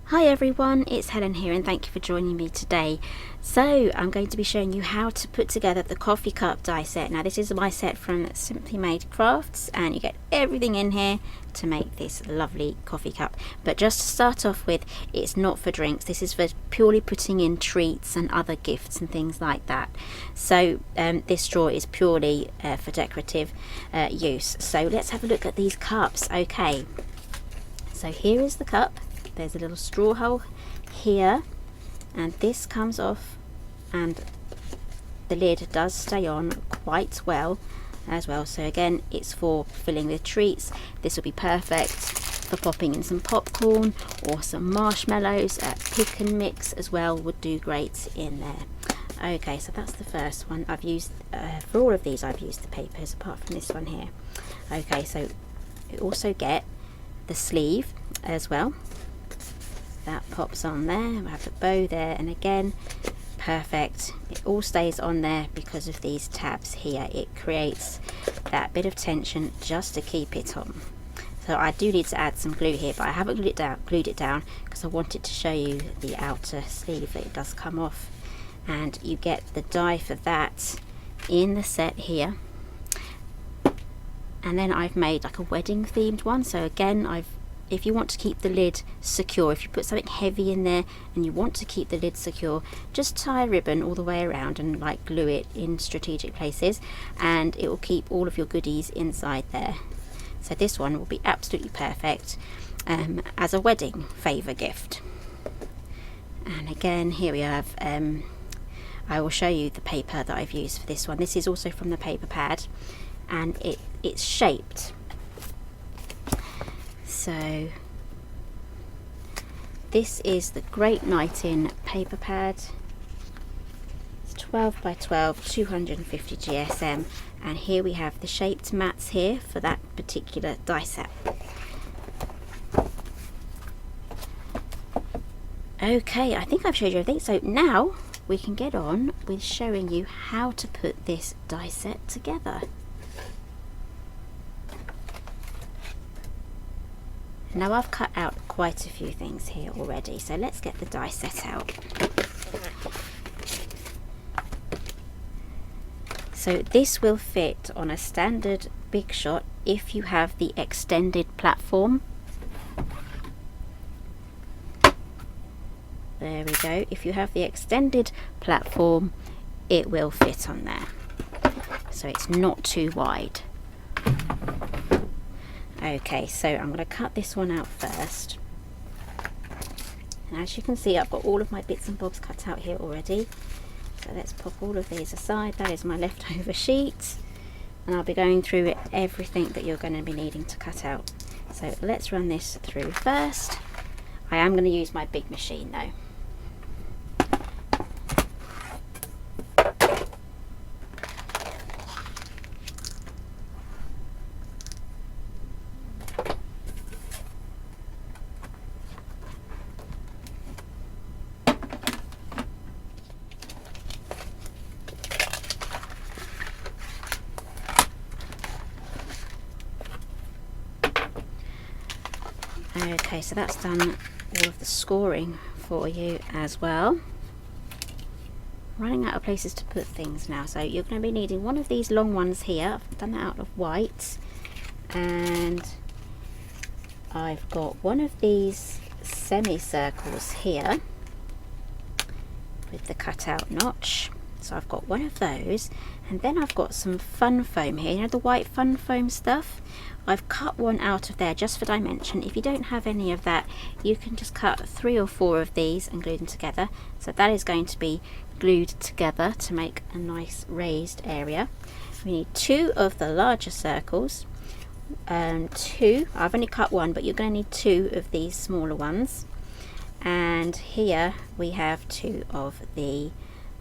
Hi everyone, it's Helen here and thank you for joining me today. So I'm going to be showing you how to put together the coffee cup die set. Now this is my set from Simply Made Crafts and you get everything in here to make this lovely coffee cup. But just to start off with, it's not for drinks. This is for purely putting in treats and other gifts and things like that. So this straw is purely for decorative use. So let's have a look at these cups. Okay, so here is the cup. There's a little straw hole here and this comes off and the lid does stay on quite well as well. So again, it's for filling with treats. This will be perfect for popping in some popcorn or some marshmallows. Pick and mix as well would do great in there. Okay, so that's the first one. I've used for all of these I've used the papers apart from this one here. Okay, so you also get the sleeve as well. That pops on there. We have the bow there, and again, perfect. It all stays on there because of these tabs here. It creates that bit of tension just to keep it on. So I do need to add some glue here, but I haven't glued it down because I wanted to show you the outer sleeve that it does come off, and you get the die for that in the set here. And then I've made like a wedding themed one. So again, if you want to keep the lid secure, if you put something heavy in there and you want to keep the lid secure, just tie a ribbon all the way around and like glue it in strategic places and it will keep all of your goodies inside there. So this one will be absolutely perfect as a wedding favour gift. And again, here we have, I will show you the paper that I've used for this one. This is also from the paper pad and it's shaped. So this is the Great Night In paper pad. It's 12 by 12, 250 GSM, and here we have the shaped mats here for that particular die set. Okay, I think I've showed you everything, so now we can get on with showing you how to put this die set together. Now I've cut out quite a few things here already, so let's get the die set out. So this will fit on a standard big shot if you have the extended platform. There we go. If you have the extended platform, it will fit on there. So it's not too wide. Okay, so I'm going to cut this one out first. And as you can see, I've got all of my bits and bobs cut out here already. So let's pop all of these aside. That is my leftover sheet. And I'll be going through everything that you're going to be needing to cut out. So let's run this through first. I am going to use my big machine though. Okay, so that's done all of the scoring for you as well. Running out of places to put things now, so you're going to be needing one of these long ones here. I've done that out of white, and I've got one of these semicircles here with the cutout notch. So I've got one of those, and then I've got some fun foam here, you know, the white fun foam stuff. I've cut one out of there just for dimension. If you don't have any of that, you can just cut 3 or 4 of these and glue them together. So that is going to be glued together to make a nice raised area. We need 2 of the larger circles, 2, I've only cut 1, but you're going to need 2 of these smaller ones. And here we have 2 of the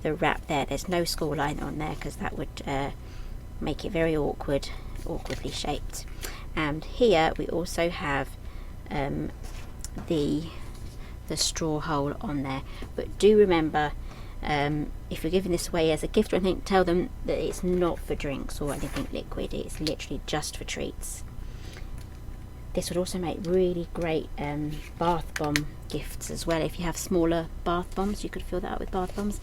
wrap there. There's no score line on there because that would make it very awkwardly shaped. And here we also have the straw hole on there. But do remember, if you're giving this away as a gift or anything, tell them that it's not for drinks or anything liquid. It's literally just for treats. This would also make really great bath bomb gifts as well. If you have smaller bath bombs, you could fill that up with bath bombs.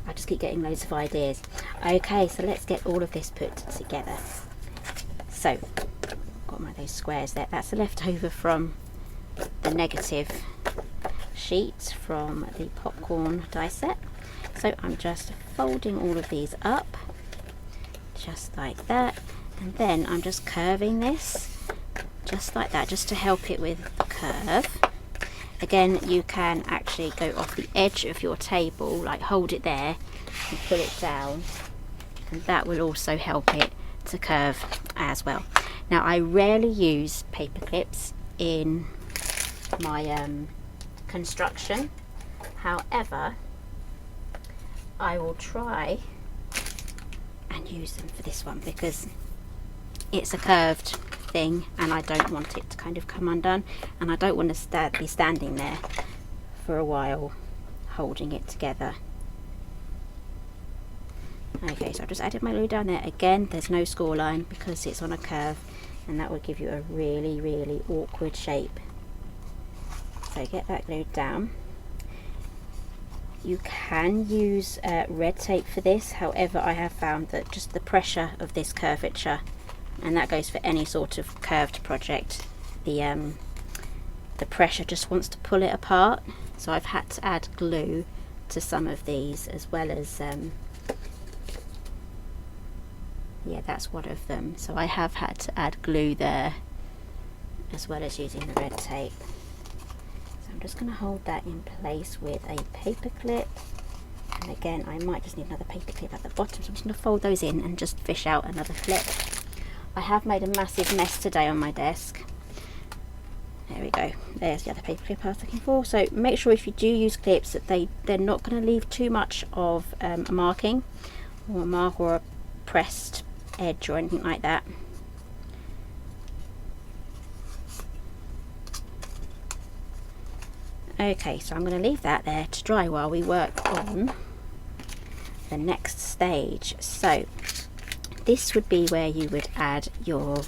I just keep getting loads of ideas. Okay, so let's get all of this put together. So, got one of those squares there. That's the leftover from the negative sheet from the popcorn die set. So I'm just folding all of these up, just like that. And then I'm just curving this, just like that, just to help it with the curve. Again, you can actually go off the edge of your table, like hold it there and pull it down, and that will also help it to curve as well. Now, I rarely use paper clips in my construction. However, I will try and use them for this one because it's a curved thing and I don't want it to kind of come undone, and I don't want to be standing there for a while holding it together. Okay, so I've just added my glue down there. Again, there's no score line because it's on a curve, and that will give you a really awkward shape. So get that glued down. You can use red tape for this, however I have found that just the pressure of this curvature, and that goes for any sort of curved project, the pressure just wants to pull it apart. So I've had to add glue to some of these, as well as yeah, that's one of them. So I have had to add glue there as well as using the red tape. So I'm just going to hold that in place with a paper clip, and again I might just need another paper clip at the bottom, so I'm just going to fold those in and just fish out another clip. I have made a massive mess today on my desk. There we go, there's the other paper clip I was looking for. So make sure if you do use clips that they're not going to leave too much of a marking or a mark or a pressed edge or anything like that. Okay, so I'm going to leave that there to dry while we work on the next stage. So this would be where you would add your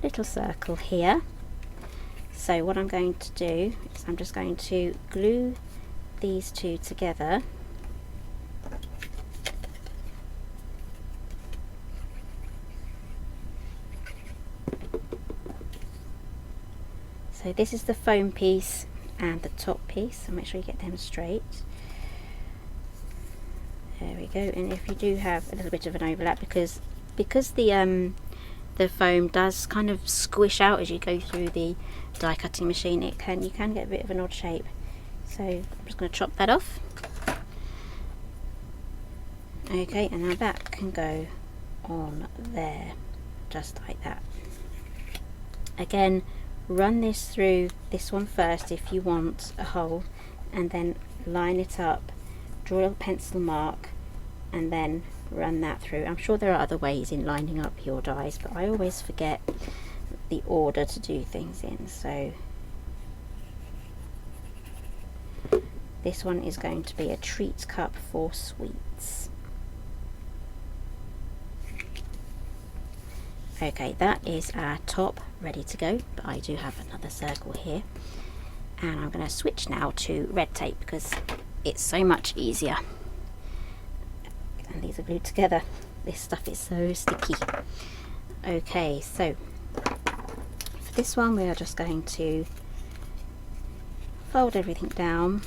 little circle here. So what I'm going to do is I'm just going to glue these two together. So this is the foam piece and the top piece, so make sure you get them straight. There we go. And if you do have a little bit of an overlap, because the foam does kind of squish out as you go through the die cutting machine, you can get a bit of an odd shape. So I'm just going to chop that off. Okay, and now that can go on there, just like that. Again, run this through this one first if you want a hole, and then line it up, draw a little pencil mark, and then run that through. I'm sure there are other ways in lining up your dies, but I always forget the order to do things in. So this one is going to be a treat cup for sweets. Okay, that is our top ready to go, but I do have another circle here, and I'm going to switch now to red tape because it's so much easier. And these are glued together. This stuff is so sticky. Okay, so for this one we are just going to fold everything down.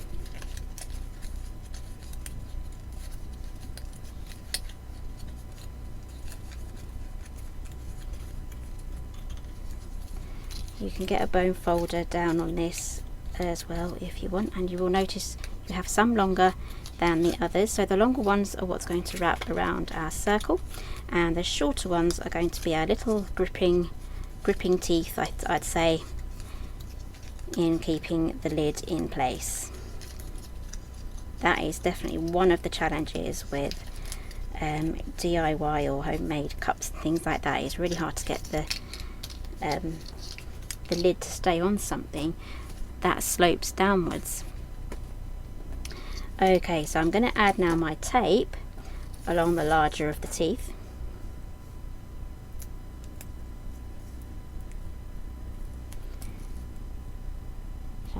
You can get a bone folder down on this as well if you want, and you will notice you have some longer than the others. So the longer ones are what's going to wrap around our circle, and the shorter ones are going to be our little gripping teeth, I'd say, in keeping the lid in place. That is definitely one of the challenges with DIY or homemade cups and things like that. It's really hard to get the lid to stay on something that slopes downwards. Okay, so I'm going to add now my tape along the larger of the teeth.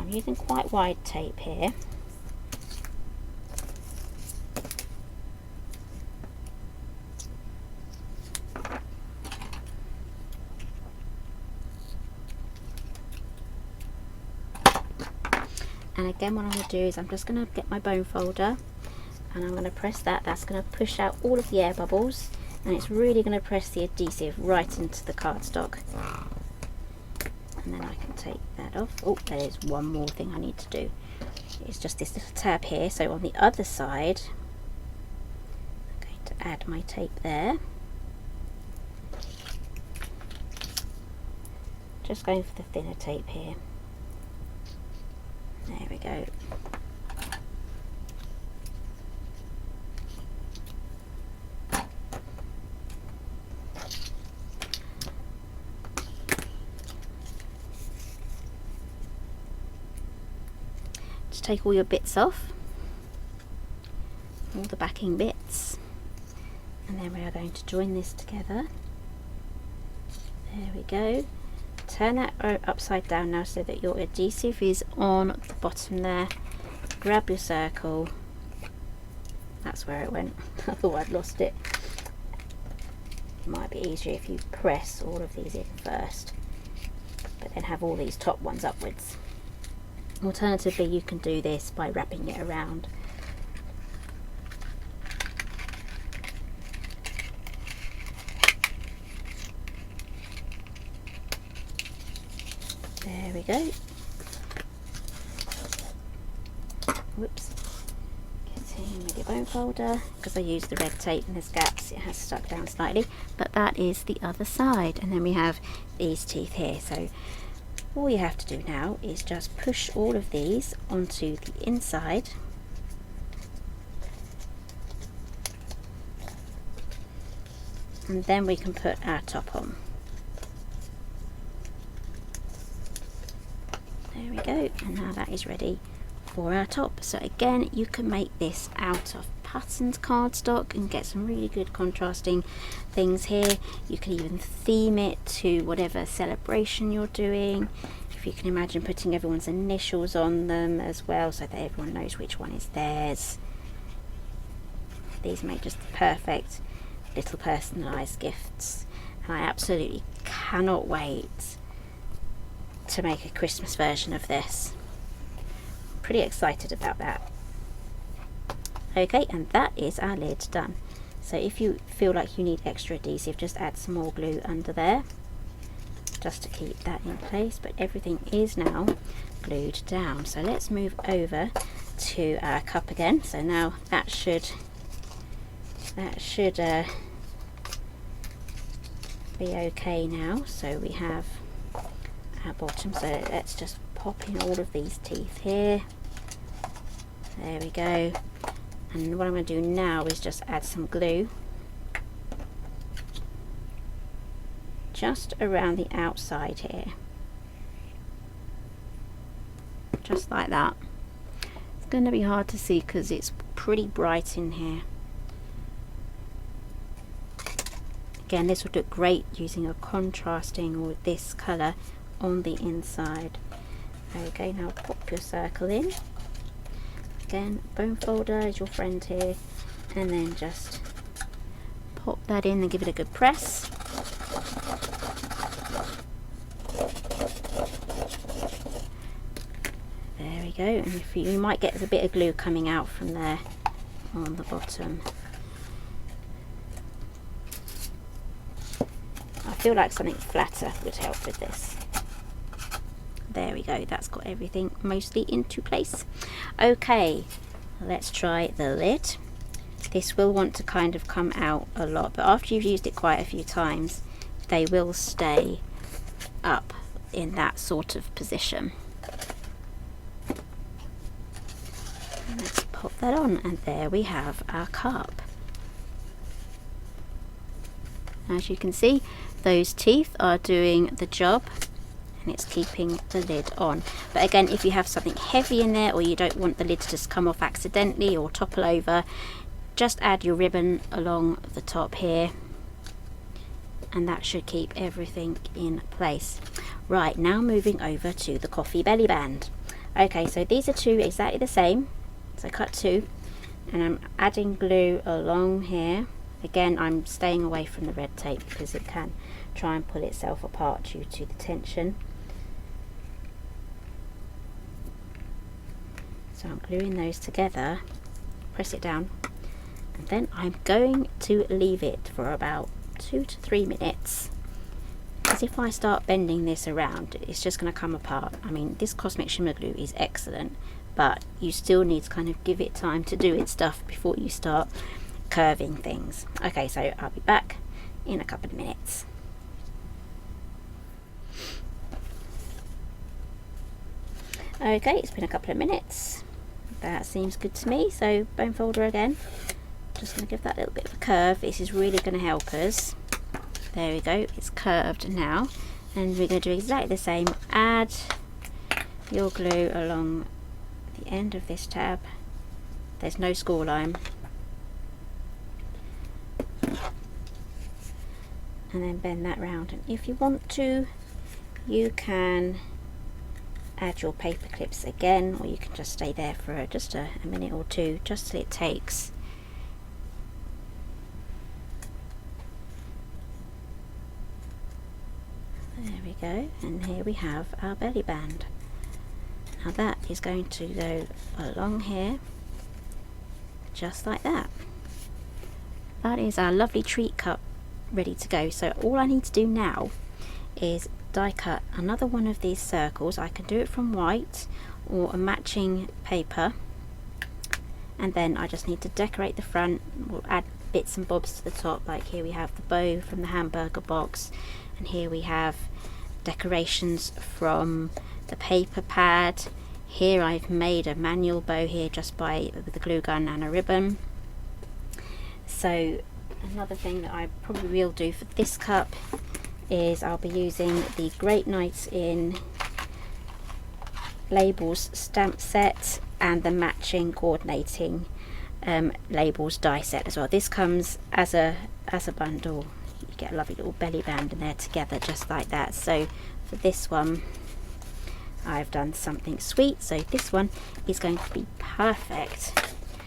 I'm using quite wide tape here. And again, what I'm going to do is I'm just going to get my bone folder and I'm going to press that. That's going to push out all of the air bubbles, and it's really going to press the adhesive right into the cardstock. And then I can take that off. Oh, there is one more thing I need to do. It's just this little tab here. So on the other side, I'm going to add my tape there. Just going for the thinner tape here. There we go. Just take all your bits off, all the backing bits, and then we are going to join this together. There we go. Turn that upside down now so that your adhesive is on the bottom there. Grab your circle. That's where it went. I thought I'd lost it. It might be easier if you press all of these in first, but then have all these top ones upwards. Alternatively, you can do this by wrapping it around. There we go. Whoops. Getting with your bone folder. Because I used the red tape and there's gaps, it has stuck down slightly. But that is the other side. And then we have these teeth here. So all you have to do now is just push all of these onto the inside. And then we can put our top on. There we go, and now that is ready for our top. So again, you can make this out of patterned cardstock and get some really good contrasting things here. You can even theme it to whatever celebration you're doing. If you can imagine putting everyone's initials on them as well so that everyone knows which one is theirs. These make just the perfect little personalised gifts, and I absolutely cannot wait to make a Christmas version of this. I'm pretty excited about that. Okay, and that is our lid done. So if you feel like you need extra adhesive, just add some more glue under there just to keep that in place, but everything is now glued down. So let's move over to our cup again. So now that should be okay now. So we have our bottom, so let's just pop in all of these teeth here. There we go. And what I'm going to do now is just add some glue just around the outside here, just like that. It's going to be hard to see because it's pretty bright in here. Again, this would look great using a contrasting or this colour on the inside. Okay, now pop your circle in. Again, bone folder is your friend here, and then just pop that in and give it a good press. There we go, and if you might get a bit of glue coming out from there on the bottom. I feel like something flatter would help with this. There we go, that's got everything mostly into place. Okay, let's try the lid. This will want to kind of come out a lot, but after you've used it quite a few times, they will stay up in that sort of position. And let's pop that on, and there we have our cup. As you can see, those teeth are doing the job, and it's keeping the lid on. But again, if you have something heavy in there, or you don't want the lid to just come off accidentally or topple over, just add your ribbon along the top here, and that should keep everything in place. Right, now moving over to the coffee belly band. Okay, so these are two exactly the same, so cut two, and I'm adding glue along here. Again, I'm staying away from the red tape because it can try and pull itself apart due to the tension. So I'm gluing those together, press it down, and then I'm going to leave it for about 2 to 3 minutes. Because if I start bending this around, it's just going to come apart. I mean, this Cosmic Shimmer glue is excellent, but you still need to kind of give it time to do its stuff before you start curving things. Okay, so I'll be back in a couple of minutes. Okay, it's been a couple of minutes. That seems good to me. So bone folder again. Just going to give that a little bit of a curve. This is really going to help us. There we go, it's curved now. And we're going to do exactly the same. Add your glue along the end of this tab. There's no score line. And then bend that round. And if you want to, you can add your paper clips again, or you can just stay there for just a minute or two, just till it takes. There we go, and here we have our belly band. Now that is going to go along here, just like that. That is our lovely treat cup ready to go. So all I need to do now is die cut another one of these circles. I can do it from white or a matching paper, and then I just need to decorate the front. We'll add bits and bobs to the top, like here we have the bow from the hamburger box, and here we have decorations from the paper pad. Here I've made a manual bow here just with a glue gun and a ribbon. So another thing that I probably will do for this cup is I'll be using the Great Nights in Labels stamp set and the matching coordinating labels die set as well. This comes as a bundle. You get a lovely little belly band in there together, just like that. So for this one I've done something sweet, so this one is going to be perfect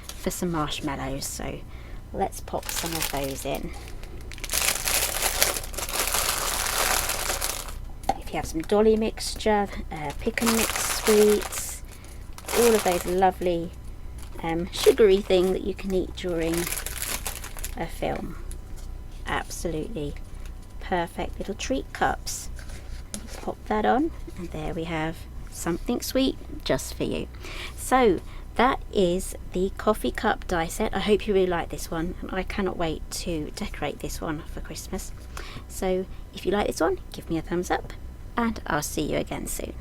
for some marshmallows. So let's pop some of those in. You have some dolly mixture, pick and mix sweets, all of those lovely sugary things that you can eat during a film. Absolutely perfect little treat cups. Pop that on, and there we have something sweet just for you. So that is the coffee cup die set. I hope you really like this one, and I cannot wait to decorate this one for Christmas. So if you like this one, give me a thumbs up, and I'll see you again soon.